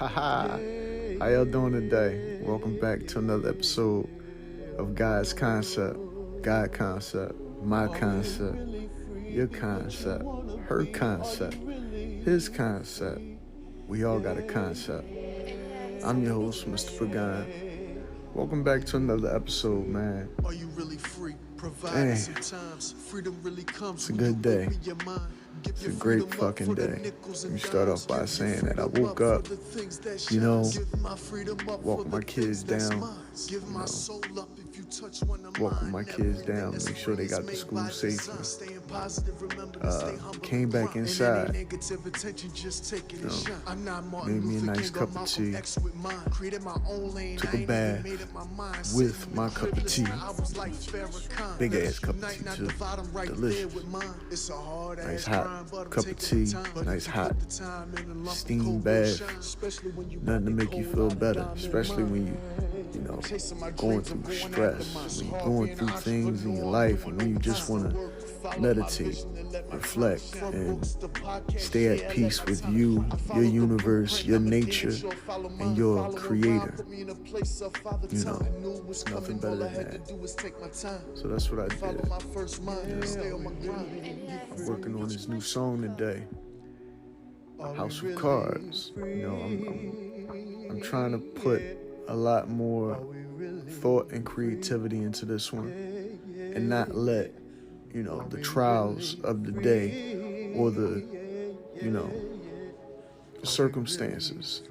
Haha. How y'all doing today? Welcome back to another episode of God's Concept. God Concept. My concept. Your concept. Her concept. His concept. We all got a concept. I'm your host, Mr. Pagan. Welcome back to another episode, man. Are you really free? Dang. Sometimes freedom really comes. It's a good day. It's a great fucking day. Let me start off by saying that I woke up, walk my kids down, walking my kids down, make sure they got to school safely. Came back inside, made me a nice cup of tea, took a bath with my cup of tea, big ass cup of tea too, delicious, nice hot cup of tea, nice hot steam bath, nothing to make you feel better, especially when you going through stress, when you're going through things in your life, and when you just want to meditate, reflect, and stay at peace with you, your universe, your nature, and your creator. It's nothing better than that. So that's what I did. I'm working on this new song today, House of Cards. I'm trying to put a lot more thought and creativity into this one, and not let the trials of the day or the circumstances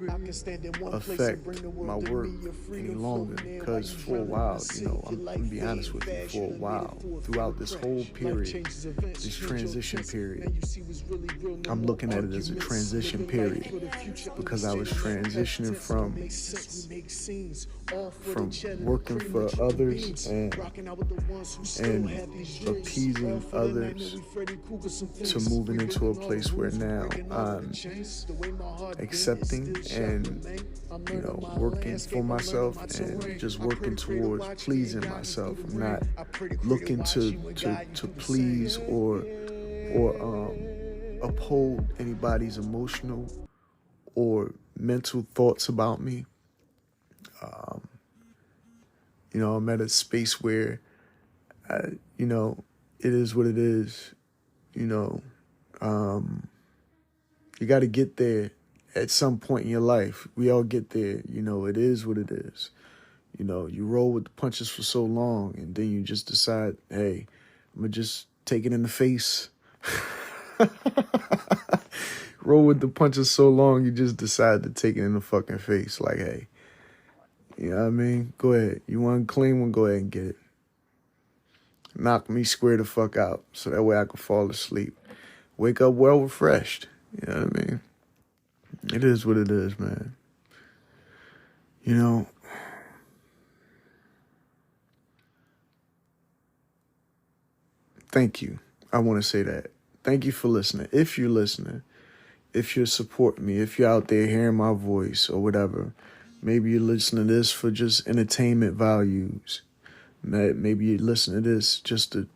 affect my work any longer. Because for a while, I'm gonna be honest with you, for a while, throughout this whole period, this transition period, I'm looking at it as a transition period, because I was transitioning from working for others and appeasing others to moving into a place where now I'm accepting and working for myself and just working towards pleasing myself. I'm not looking to please or uphold anybody's emotional or mental thoughts about me. I'm at a space where it is what it is. You got to get there at some point in your life. We all get there. It is what it is. You roll with the punches for so long, and then you just decide, hey, I'm going to just take it in the face. Roll with the punches so long, you just decide to take it in the fucking face. Like, hey, you know what I mean? Go ahead. You want a clean one? Go ahead and get it. Knock me square the fuck out so that way I can fall asleep. Wake up well refreshed. You know what I mean? It is what it is, man. Thank you. I want to say that. Thank you for listening. If you're listening, if you're supporting me, if you're out there hearing my voice or whatever, maybe you're listening to this for just entertainment values. Maybe you listen to this just to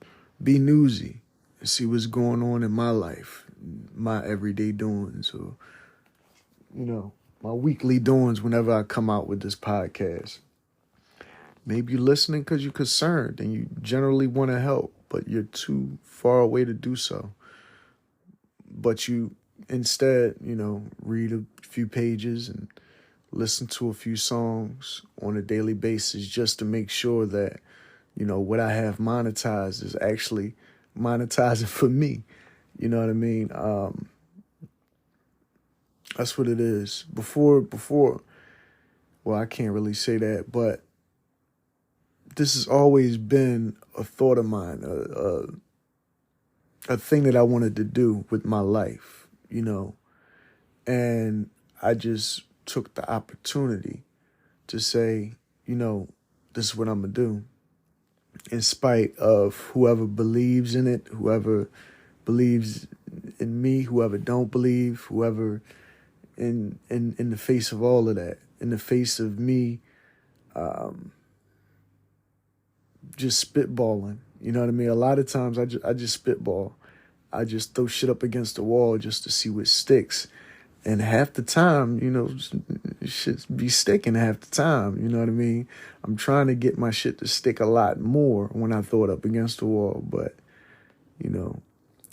be newsy and see what's going on in my life, my everyday doings, or, my weekly doings whenever I come out with this podcast. Maybe you're listening because you're concerned and you generally want to help, but you're too far away to do so. But you instead, read a few pages and listen to a few songs on a daily basis just to make sure that, what I have monetized is actually monetizing for me. You know what I mean? That's what it is. Before, well, I can't really say that, but this has always been a thought of mine, a thing that I wanted to do with my life, and I just took the opportunity to say, this is what I'm going to do. In spite of whoever believes in it, whoever believes in me, whoever don't believe, whoever in the face of all of that, in the face of me just spitballing. You know what I mean? A lot of times I just spitball. I just throw shit up against the wall just to see what sticks. And half the time, It should be sticking half the time, you know what I mean? I'm trying to get my shit to stick a lot more when I throw it up against the wall, but, you know,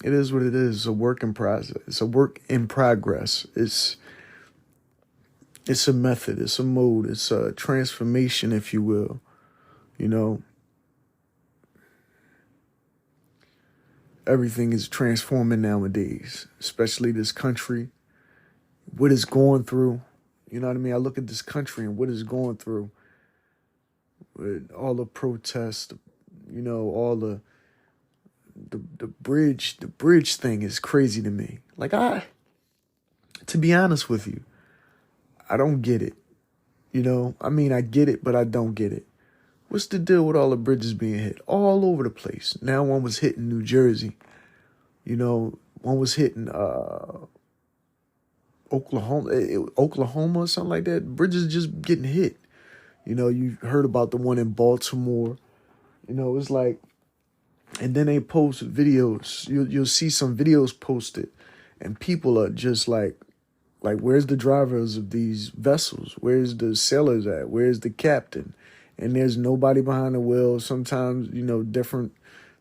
it is what it is. It's a work in process. It's a work in progress. It's a method. It's a mode. It's a transformation, if you will. You know, everything is transforming nowadays, especially this country, what it's going through. You know what I mean? I look at this country and what it's going through with all the protests, you know, all the bridge thing is crazy to me. Like, to be honest with you, I don't get it. You know, I mean, I get it, but I don't get it. What's the deal with all the bridges being hit all over the place? Now one was hitting New Jersey. You know, one was hitting Oklahoma or something like that. Bridges just getting hit. You know, you heard about the one in Baltimore. You know, it's like, and then they post videos. You'll see some videos posted, and people are just like, where's the drivers of these vessels? Where's the sailors at? Where's the captain? And there's nobody behind the wheel. Sometimes, you know, different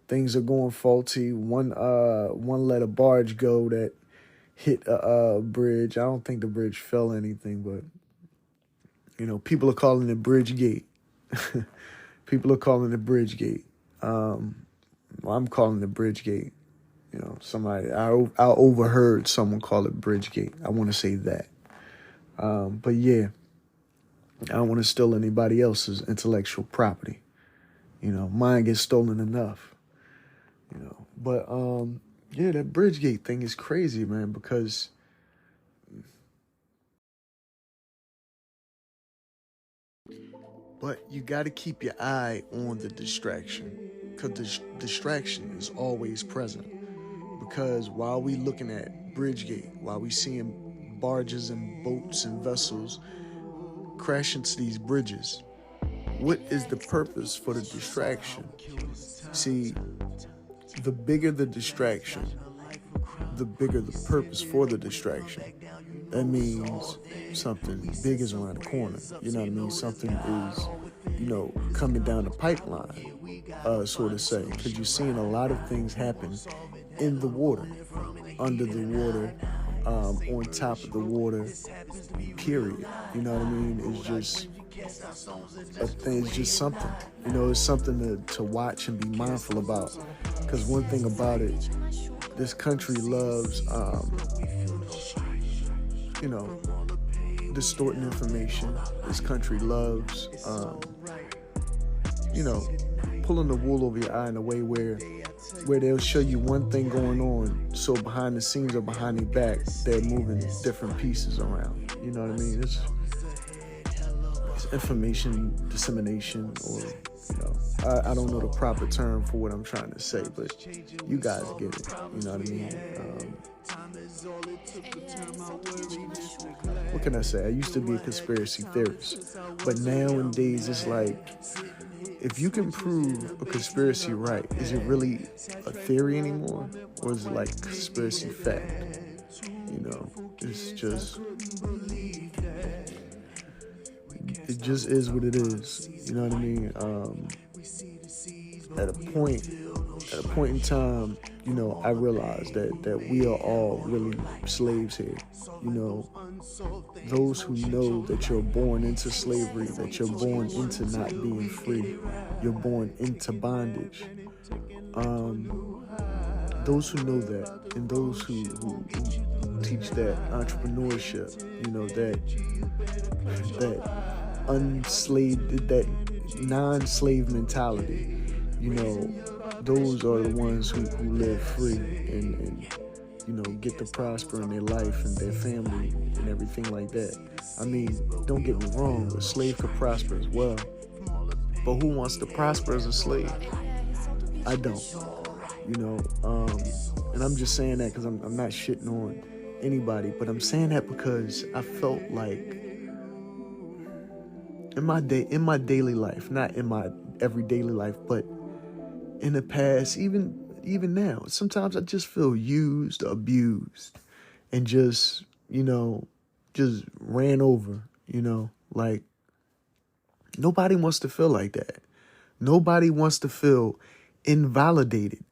things are going faulty. One let a barge go that hit a bridge. I don't think the bridge fell anything, but, you know, people are calling it Bridge Gate. People are calling it Bridge Gate. I'm calling it Bridge Gate. You know, I overheard someone call it Bridge Gate. I want to say that. But yeah, I don't want to steal anybody else's intellectual property. You know, mine gets stolen enough. You know, but yeah, that Bridgegate thing is crazy, man, because but you got to keep your eye on the distraction, because the distraction is always present. Because while we looking at Bridgegate, while we seeing barges and boats and vessels crash into these bridges, what is the purpose for the distraction? See, the bigger the distraction, the bigger the purpose for the distraction. That means something big is around the corner. You know what I mean? Something is, you know, coming down the pipeline, so to say. Because you're seeing a lot of things happen in the water, under the water, on top of the water, period. You know what I mean? It's just a thing. It's just something. You know, it's something to watch and be mindful about. Because one thing about it, this country loves, you know, distorting information. This country loves, you know, pulling the wool over your eye in a way where they'll show you one thing going on, so behind the scenes or behind their back, they're moving different pieces around. You know what I mean? It's information dissemination, or, you know, I don't know the proper term for what I'm trying to say, but you guys get it. You know what I mean? What can I say? I used to be a conspiracy theorist, but nowadays it's like, if you can prove a conspiracy right, is it really a theory anymore? Or is it like conspiracy fact? You know, it's just, it just is what it is. You know what I mean? At a point in time, you know, I realized that we are all really slaves here. You know, those who know that you're born into slavery, that you're born into not being free, you're born into bondage. Those who know that, and those who teach that entrepreneurship, you know, that unslaved, that non-slave mentality, you know, those are the ones who live free and you know, get to prosper in their life and their family and everything like that. I mean, don't get me wrong, a slave could prosper as well, but who wants to prosper as a slave? I don't. You know, and I'm just saying that because I'm not shitting on anybody, but I'm saying that because I felt like in my daily life, not in my every daily life, but in the past, even now, sometimes I just feel used, abused, and just, you know, just ran over. Like, nobody wants to feel like that. Nobody wants to feel invalidated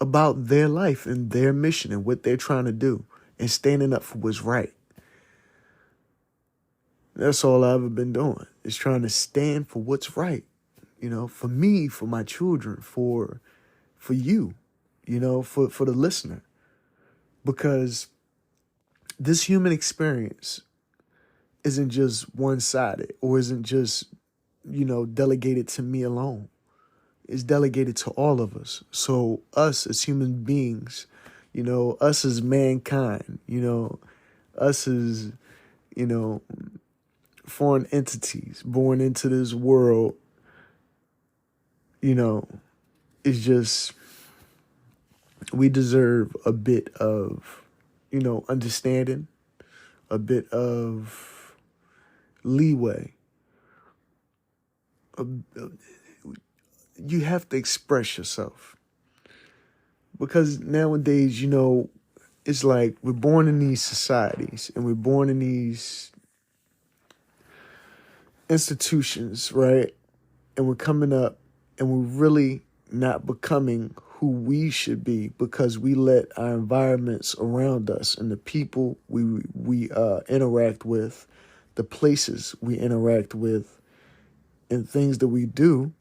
about their life and their mission and what they're trying to do and standing up for what's right. That's all I've ever been doing, is trying to stand for what's right, for me, for my children, for you, for the listener. Because this human experience isn't just one-sided or isn't just, delegated to me alone. It's delegated to all of us. So us as human beings, us as mankind, us as, foreign entities born into this world, it's just, we deserve a bit of, understanding, a bit of leeway. You have to express yourself. Because nowadays, it's like we're born in these societies and we're born in these institutions, right? And we're coming up and we're really not becoming who we should be because we let our environments around us and the people we interact with, the places we interact with, and things that we do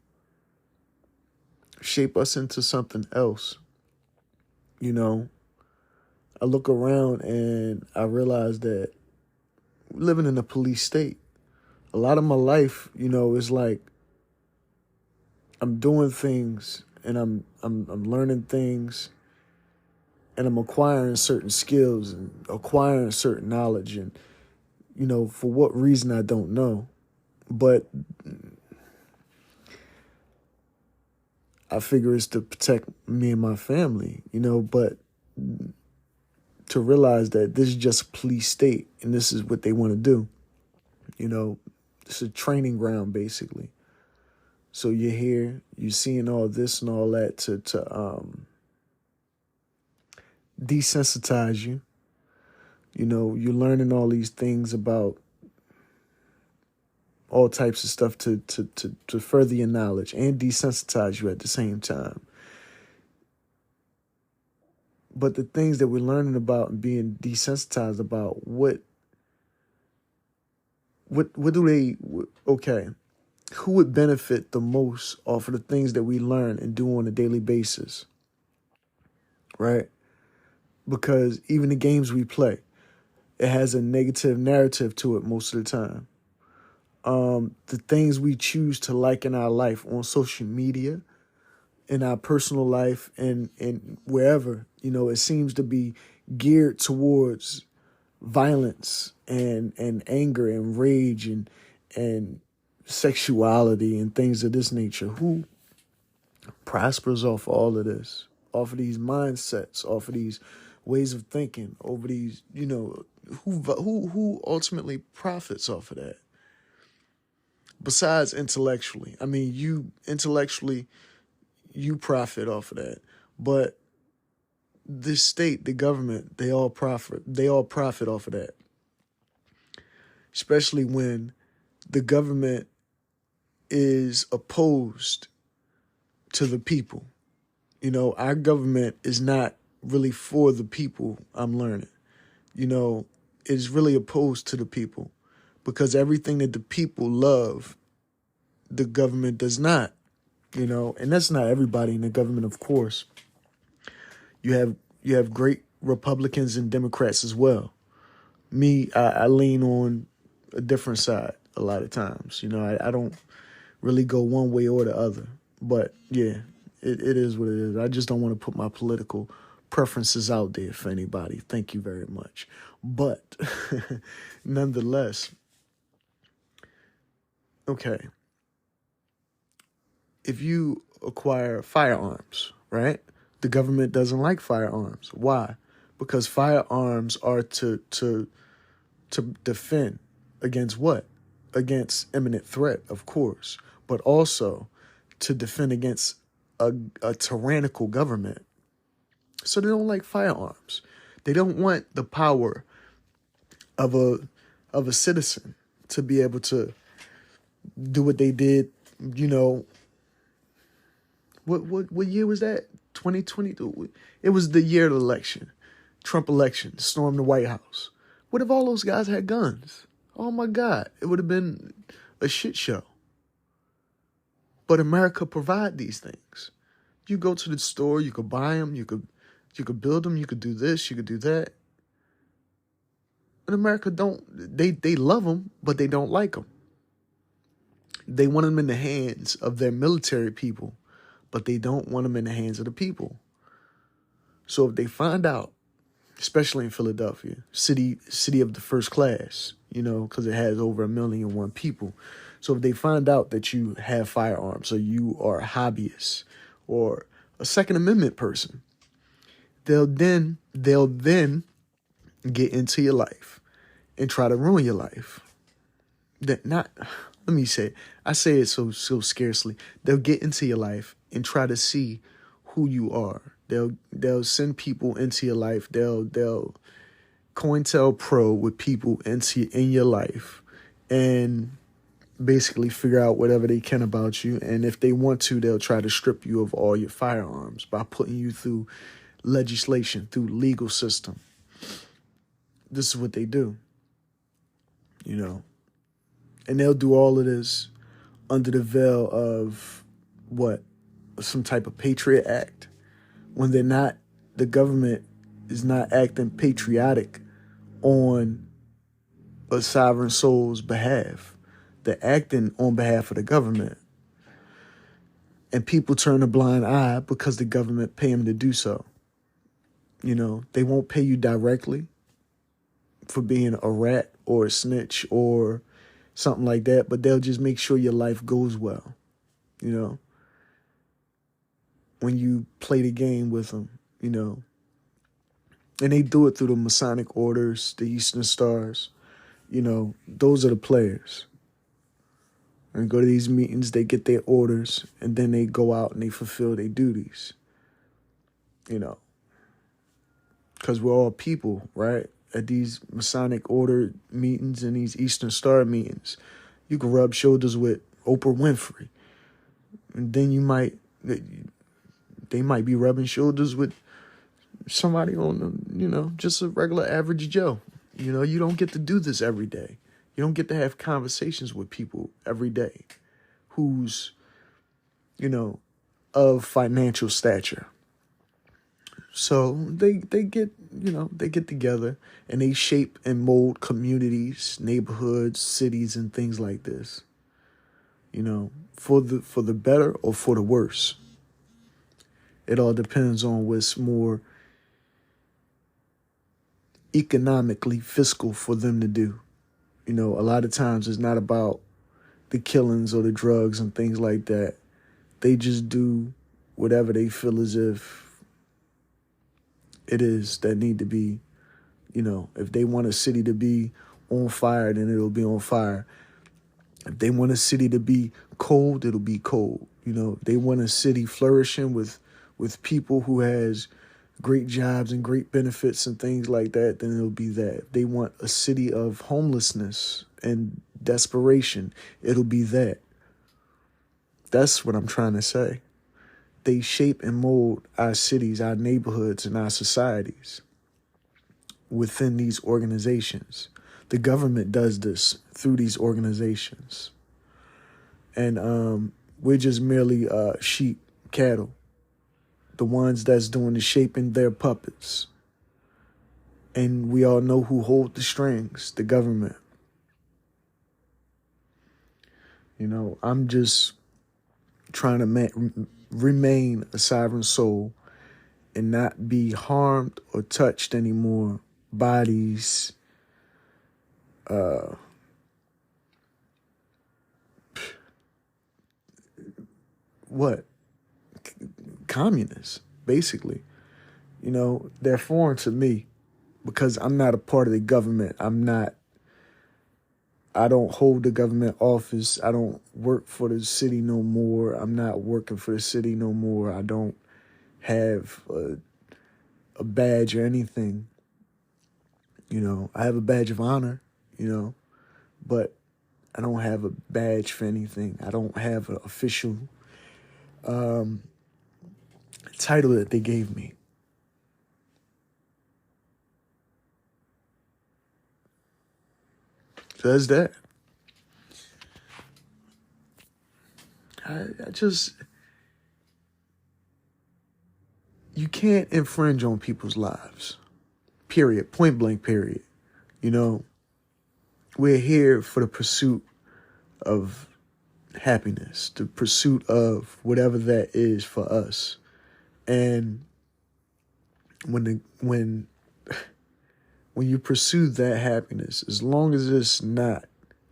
shape us into something else. I look around and I realize that we're living in a police state. A lot of my life, is like I'm doing things and I'm learning things and I'm acquiring certain skills and acquiring certain knowledge, and for what reason I don't know, but I figure it's to protect me and my family, but to realize that this is just a police state and this is what they want to do. It's a training ground, basically. So you're here, you're seeing all this and all that to desensitize you. You're learning all these things about all types of stuff to further your knowledge and desensitize you at the same time. But the things that we're learning about and being desensitized about, what do they, okay, who would benefit the most off of the things that we learn and do on a daily basis, right? Because even the games we play, it has a negative narrative to it most of the time. The things we choose to like in our life on social media, in our personal life, and wherever, it seems to be geared towards violence and anger and rage and sexuality and things of this nature. Who prospers off all of this, off of these mindsets, off of these ways of thinking, over these, who ultimately profits off of that? Besides intellectually, I mean, you profit off of that, but this state, the government, they all profit off of that. Especially when the government is opposed to the people. Our government is not really for the people, I'm learning. It is really opposed to the people, because everything that the people love, the government does not, and that's not everybody in the government, of course. You have great Republicans and Democrats as well. Me, I lean on a different side a lot of times. I don't really go one way or the other. But yeah, it is what it is. I just don't want to put my political preferences out there for anybody. Thank you very much. But nonetheless, okay, if you acquire firearms, right? The government doesn't like firearms. Why? Because firearms are to defend against what? Against imminent threat, of course, but also to defend against a tyrannical government. So they don't like firearms. They don't want the power of a citizen to be able to do what they did. You know, what year was that? 2020. It was the year of the election, Trump election, stormed the White House. What if all those guys had guns? Oh my God, it would have been a shit show. But America provide these things. You go to the store, you could buy them, you could build them, you could do this, you could do that. And America they love them, but they don't like them. They want them in the hands of their military people, but they don't want them in the hands of the people. So if they find out, especially in Philadelphia, city of the first class, because it has over 1,000,001 people. So if they find out that you have firearms, or you are a hobbyist, or a Second Amendment person, they'll then get into your life and try to ruin your life. Let me say it. I say it so scarcely. They'll get into your life and try to see who you are. They'll send people into your life. They'll COINTELPRO with people in your life and basically figure out whatever they can about you. And if they want to, they'll try to strip you of all your firearms by putting you through legislation, through legal system. This is what they do, And they'll do all of this under the veil of what? Some type of Patriot Act. When the government is not acting patriotic on a sovereign soul's behalf. They're acting on behalf of the government. And people turn a blind eye because the government pay them to do so. They won't pay you directly for being a rat or a snitch or something like that, but they'll just make sure your life goes well, when you play the game with them, And they do it through the Masonic orders, the Eastern Stars, those are the players. And go to these meetings, they get their orders, and then they go out and they fulfill their duties, Because we're all people, right? At these Masonic order meetings and these Eastern Star meetings, you can rub shoulders with Oprah Winfrey. And then they might be rubbing shoulders with somebody on, just a regular average Joe. You don't get to do this every day. You don't get to have conversations with people every day who's, of financial stature. So they get together and they shape and mold communities, neighborhoods, cities, and things like this. For the better or for the worse. It all depends on what's more economically fiscal for them to do. A lot of times it's not about the killings or the drugs and things like that. They just do whatever they feel as if it is that need to be, if they want a city to be on fire, then it'll be on fire. If they want a city to be cold, it'll be cold. If they want a city flourishing with people who has great jobs and great benefits and things like that, then it'll be that. If they want a city of homelessness and desperation, it'll be that. That's what I'm trying to say. They shape and mold our cities, our neighborhoods, and our societies within these organizations. The government does this through these organizations. And we're just merely sheep, cattle. The ones that's doing the shaping, their puppets. And we all know who hold the strings, the government. I'm just trying to remain a sovereign soul and not be harmed or touched anymore by these communists, basically. They're foreign to me because I'm not a part of the government. I don't hold the government office. I don't work for the city no more. I'm not working for the city no more. I don't have a badge or anything. I have a badge of honor, but I don't have a badge for anything. I don't have an official title that they gave me. So that's that. I just, you can't infringe on people's lives. Period. Point blank, period. You know, we're here for the pursuit of happiness, the pursuit of whatever that is for us. And when you pursue that happiness, as long as it's not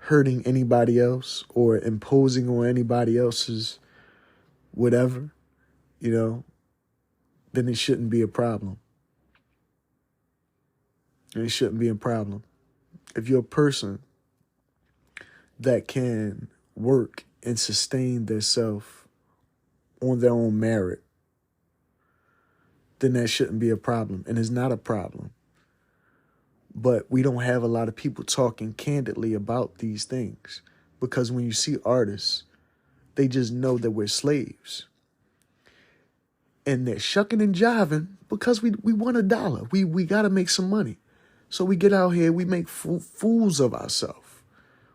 hurting anybody else or imposing on anybody else's whatever, you know, then it shouldn't be a problem. It shouldn't be a problem. If you're a person that can work and sustain themselves on their own merit, then that shouldn't be a problem. And it's not a problem. But we don't have a lot of people talking candidly about these things, because when you see artists, they just know that we're slaves. And they're shucking and jiving because we want $1. We got to make some money. So we get out here, we make fools of ourselves.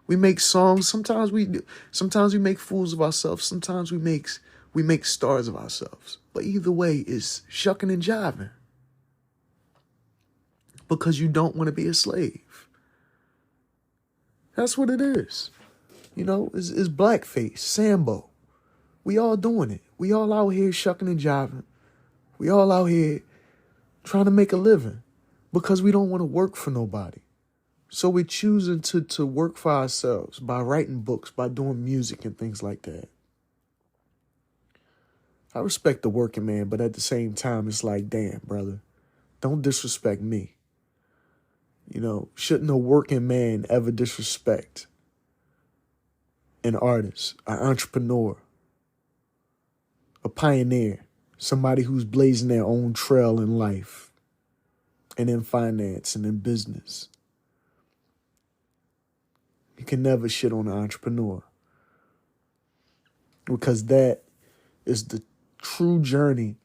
We make songs. Sometimes we make fools of ourselves. Sometimes we make stars of ourselves. But either way, it's shucking and jiving. Because you don't want to be a slave. That's what it is. You know, it's blackface, Sambo. We all doing it. We all out here shucking and jiving. We all out here trying to make a living because we don't want to work for nobody. So we're choosing to work for ourselves by writing books, by doing music and things like that. I respect the working man, but at the same time, it's like, damn, brother, don't disrespect me. You know, shouldn't a working man ever disrespect an artist, an entrepreneur, a pioneer, somebody who's blazing their own trail in life and in finance and in business? You can never shit on an entrepreneur, because that is the true journey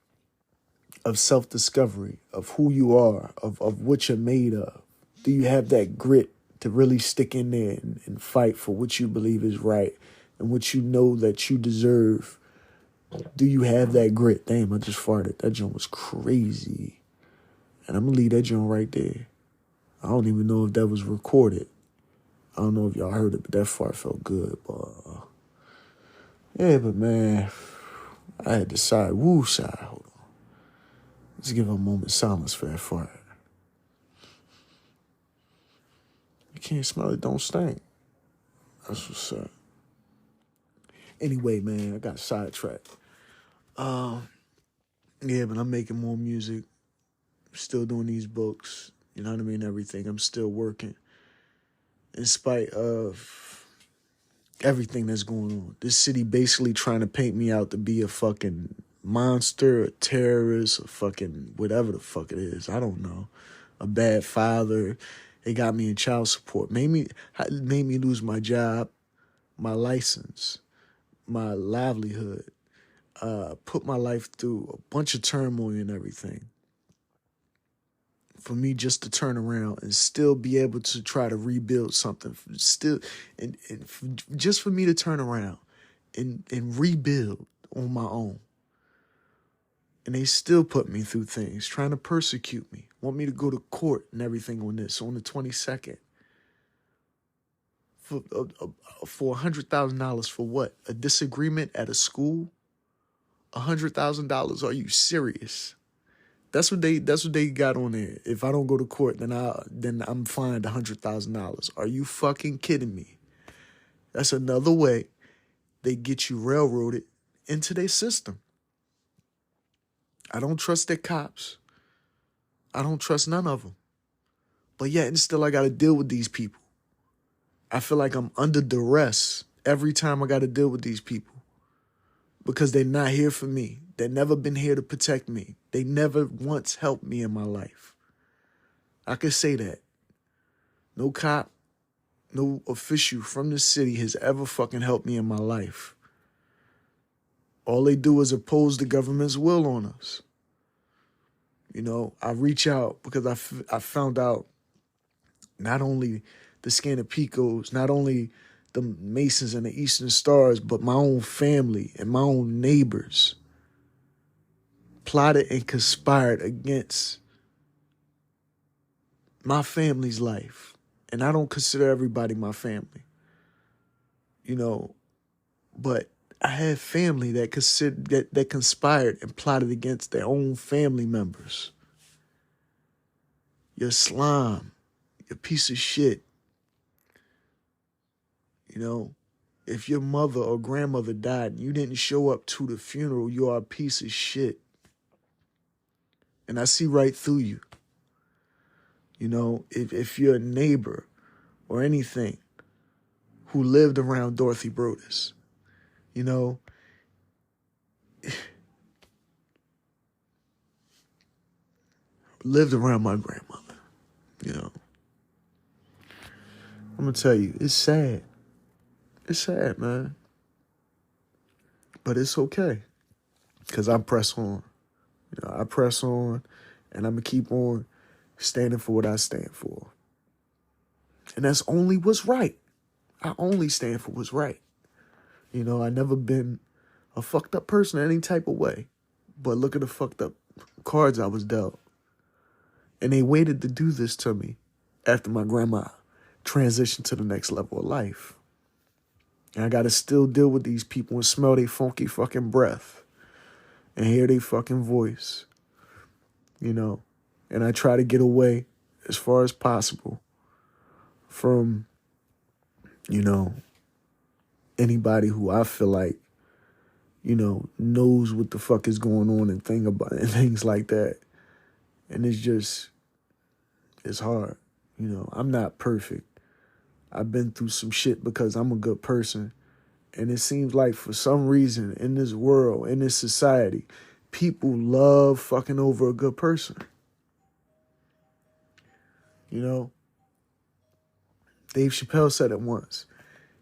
of self-discovery, of who you are, of what you're made of. Do you have that grit to really stick in there and fight for what you believe is right and what you know that you deserve? Do you have that grit? Damn, I just farted. That joint was crazy. And I'm going to leave that joint right there. I don't even know if that was recorded. I don't know if y'all heard it, but that fart felt good. But yeah, but man, I had to sigh. Woo, sigh. Hold on. Let's give a moment of silence for that fart. You can't smell it, don't stink. That's what's up. Anyway, man, I got sidetracked. Yeah, but I'm making more music. Still doing these books. You know what I mean? Everything. I'm still working. In spite of everything that's going on. This city basically trying to paint me out to be a fucking monster, a terrorist, a fucking whatever the fuck it is. I don't know. A bad father. They got me in child support. Made me lose my job, my license, my livelihood. Put my life through a bunch of turmoil and everything. For me just to turn around and still be able to try to rebuild something. Still, and just for me to turn around and rebuild on my own. And they still put me through things, trying to persecute me, want me to go to court and everything on this, on the 22nd. For $100,000 for what? A disagreement at a school? $100,000? Are you serious? That's what they got on there. If I don't go to court, then I'm fined $100,000. Are you fucking kidding me? That's another way they get you railroaded into their system. I don't trust their cops. I don't trust none of them. But yet and still I got to deal with these people. I feel like I'm under duress every time I got to deal with these people. Because they're not here for me. They've never been here to protect me. They never once helped me in my life. I could say that. No cop, no official from the city has ever fucking helped me in my life. All they do is oppose the government's will on us. You know, I reach out because I found out not only the Scanapicos, not only the Masons and the Eastern Stars, but my own family and my own neighbors plotted and conspired against my family's life. And I don't consider everybody my family, you know, but I had family that conspired and plotted against their own family members. You're slime. You're a piece of shit. You know, if your mother or grandmother died and you didn't show up to the funeral, you are a piece of shit. And I see right through you. You know, if you're a neighbor or anything who lived around Dorothy Brodus, you know, lived around my grandmother, you know. I'm going to tell you, it's sad. It's sad, man. But it's okay. Because I press on. You know, I press on and I'm going to keep on standing for what I stand for. And that's only what's right. I only stand for what's right. You know, I never been a fucked up person in any type of way. But look at the fucked up cards I was dealt. And they waited to do this to me after my grandma transitioned to the next level of life. And I got to still deal with these people and smell their funky fucking breath and hear their fucking voice, you know. And I try to get away as far as possible from, you know, anybody who I feel like, you know, knows what the fuck is going on and things like that. And it's hard. You know, I'm not perfect. I've been through some shit because I'm a good person. And it seems like for some reason in this world, in this society, people love fucking over a good person. You know? Dave Chappelle said it once.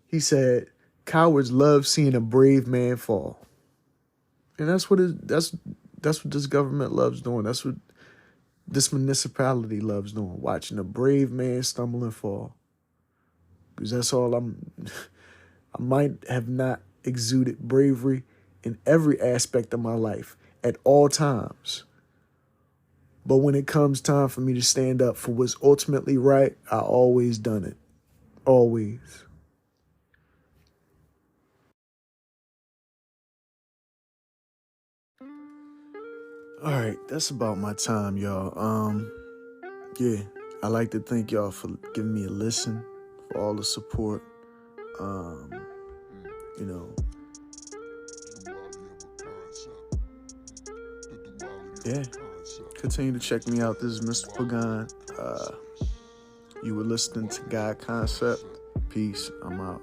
He said, cowards love seeing a brave man fall. And that's what this government loves doing. That's what this municipality loves doing, watching a brave man stumble and fall. Because that's all I might have not exuded bravery in every aspect of my life at all times. But when it comes time for me to stand up for what's ultimately right, I always done it. Always. All right, that's about my time, y'all. Yeah, I like to thank y'all for giving me a listen, for all the support. You know, yeah. Continue to check me out. This is Mr. Pagan. You were listening to God Concept. Peace. I'm out.